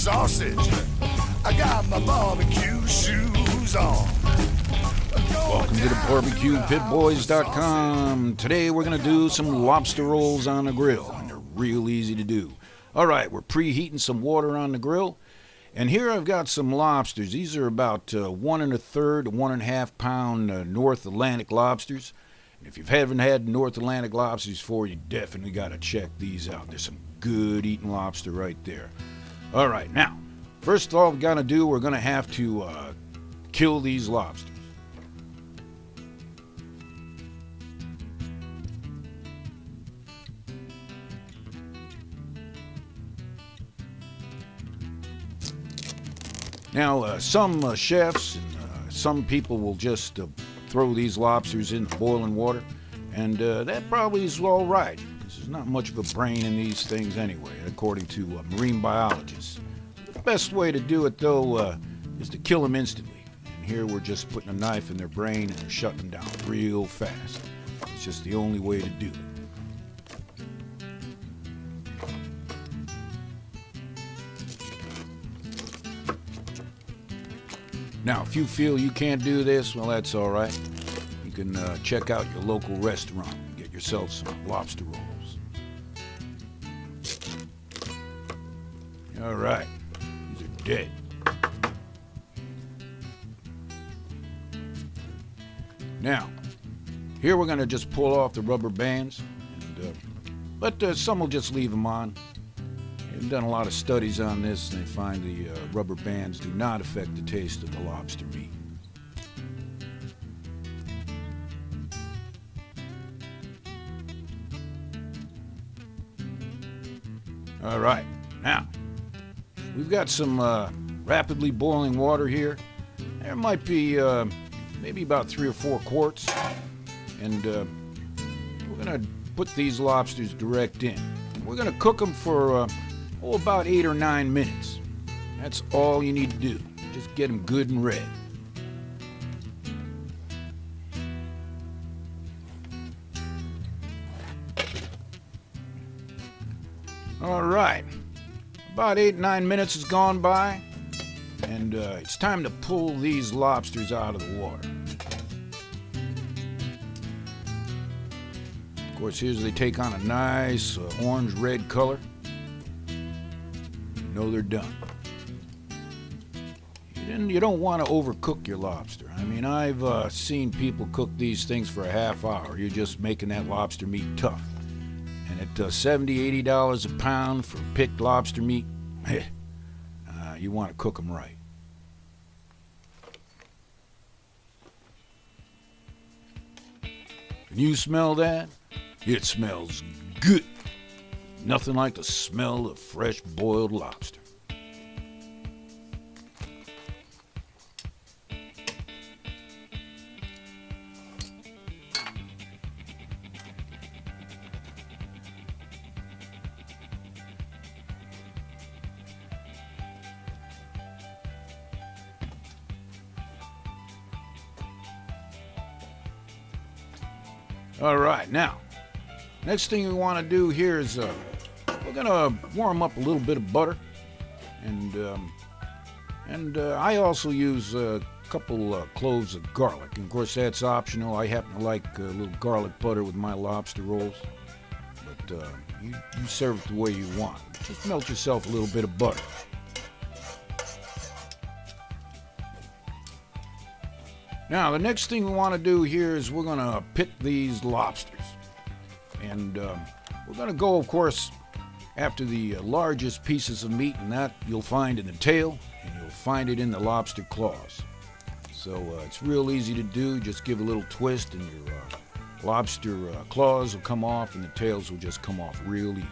sausage. I got my barbecue shoes on. Welcome to the BBQPitBoys.com. Today we're going to do some lobster rolls on the grill, and they're real easy to do. All right, we're preheating some water on the grill, and here I've got some lobsters. These are about 1 1/3 to 1.5 pound North Atlantic lobsters. And if you haven't had North Atlantic lobsters before, you definitely got to check these out. There's some good eating lobster right there. All right, now, first of all, we're going to have to kill these lobsters. Now, some chefs and some people will just throw these lobsters into boiling water, and that probably is all right, because there's not much of a brain in these things anyway, according to marine biologists. The best way to do it, though, is to kill them instantly. And here we're just putting a knife in their brain and they're shutting them down real fast. It's just the only way to do it. Now, if you feel you can't do this, well, that's all right. You can check out your local restaurant and get yourself some lobster rolls. All right, these are dead. Now, here we're going to just pull off the rubber bands, but some will just leave them on. They've done a lot of studies on this, and they find the rubber bands do not affect the taste of the lobster meat. All right, now, we've got some rapidly boiling water here. There might be maybe about 3 or 4 quarts, and we're going to put these lobsters direct in. We're going to cook them for about 8 or 9 minutes. That's all you need to do. Just get them good and red. All right. About 8 or 9 minutes has gone by, and it's time to pull these lobsters out of the water. Of course, here's they take on a nice orange-red color. No, they're done. You don't want to overcook your lobster. I mean, I've seen people cook these things for a half hour. You're just making that lobster meat tough. And at $70, $80 a pound for picked lobster meat, you want to cook them right. Can you smell that? It smells good. Nothing like the smell of fresh boiled lobster. All right, now, next thing we want to do here is we're gonna warm up a little bit of butter, and I also use a couple cloves of garlic. And of course, that's optional. I happen to like a little garlic butter with my lobster rolls, but you serve it the way you want. Just melt yourself a little bit of butter. Now, the next thing we want to do here is we're gonna pick these lobsters, and we're gonna go, of course, after the largest pieces of meat, and that you'll find in the tail, and you'll find it in the lobster claws. So it's real easy to do. Just give a little twist, and your lobster claws will come off, and the tails will just come off real easy.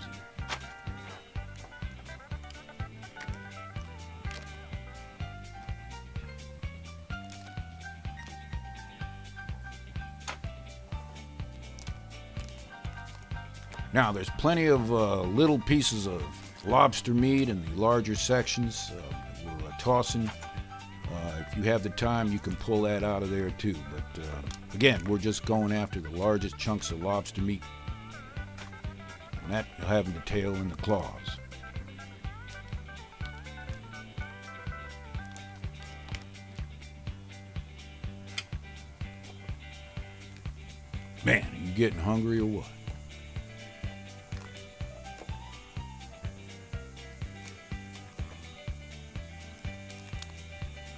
Now, there's plenty of little pieces of lobster meat in the larger sections we're tossing. If you have the time, you can pull that out of there too. But again, we're just going after the largest chunks of lobster meat. And that you'll have in the tail and the claws. You getting hungry or what?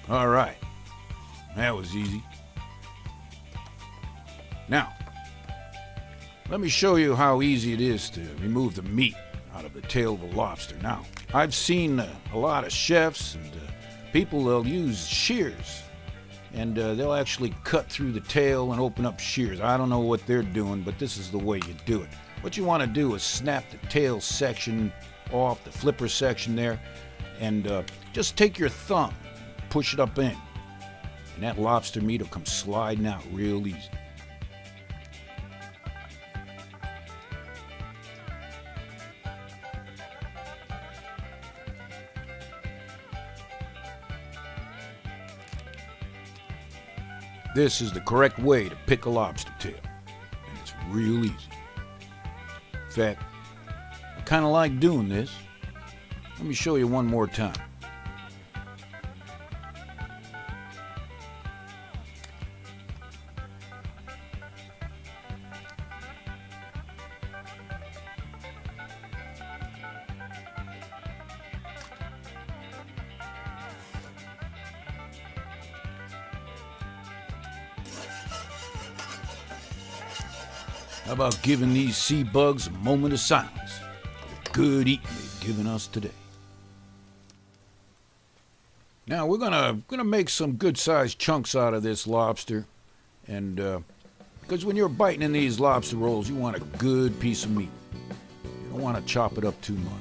All right, that was easy. Now, let me show you how easy it is to remove the meat out of the tail of a lobster. Now, I've seen a lot of chefs and people, they'll use shears, and they'll actually cut through the tail and open up shears. I don't know what they're doing, but this is the way you do it. What you want to do is snap the tail section off, the flipper section there, and just take your thumb, push it up in, and that lobster meat will come sliding out real easy. This is the correct way to pick a lobster tail, and it's real easy. In fact, I kind of like doing this. Let me show you one more time. How about giving these sea bugs a moment of silence for the good eating they've given us today? Now we're gonna make some good-sized chunks out of this lobster, and because when you're biting in these lobster rolls, you want a good piece of meat. You don't want to chop it up too much.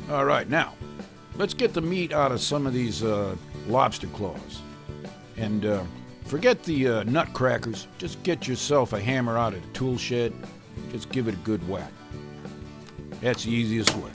All right, now, let's get the meat out of some of these lobster claws. And forget the nut crackers. Just get yourself a hammer out of the tool shed. Just give it a good whack. That's the easiest way.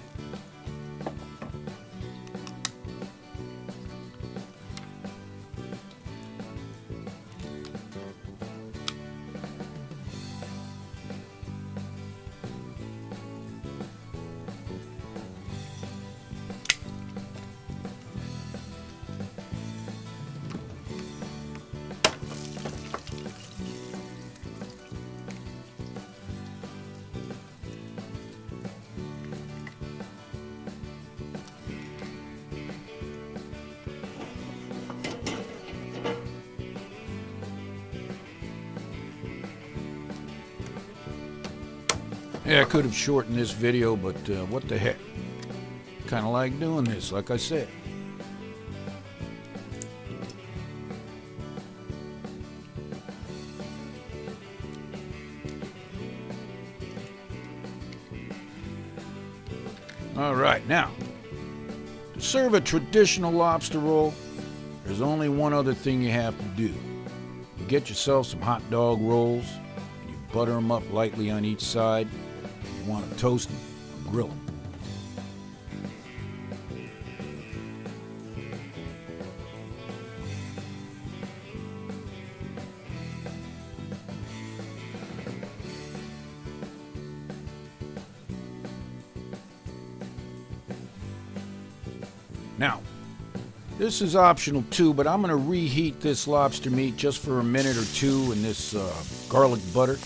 Yeah, I could have shortened this video, but what the heck. Kind of like doing this, like I said. All right, now, to serve a traditional lobster roll, there's only one other thing you have to do. You get yourself some hot dog rolls, and you butter them up lightly on each side. You want to toast them or grill them. Now, this is optional too, but I'm going to reheat this lobster meat just for a minute or two in this garlic butter.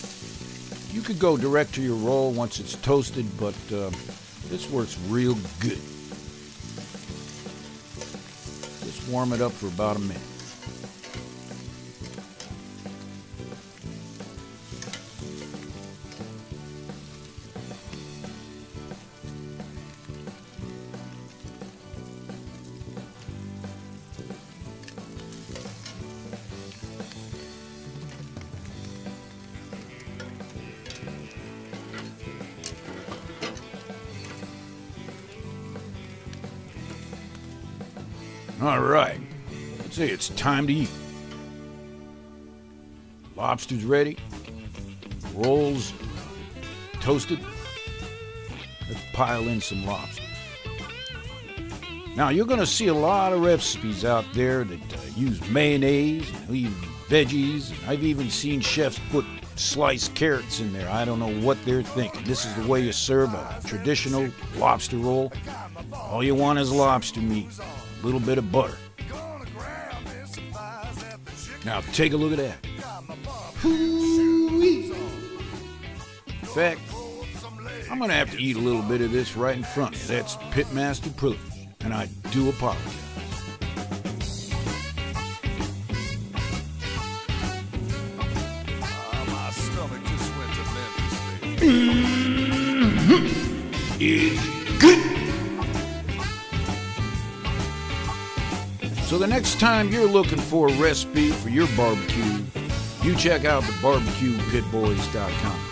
You could go direct to your roll once it's toasted, but this works real good. Just warm it up for about a minute. All right, I'd say it's time to eat. Lobster's ready. Rolls toasted. Let's pile in some lobster. Now, you're going to see a lot of recipes out there that use mayonnaise and even veggies. And I've even seen chefs put sliced carrots in there. I don't know what they're thinking. This is the way you serve a traditional lobster roll. All you want is lobster meat, a little bit of butter. Now take a look at that. Hoo-wee. In fact, I'm going to have to eat a little bit of this right in front of you. That's pitmaster privilege, and I do apologize. My stomach just went to Memphis. It's good. So the next time you're looking for a recipe for your barbecue, you check out the BBQPitBoys.com.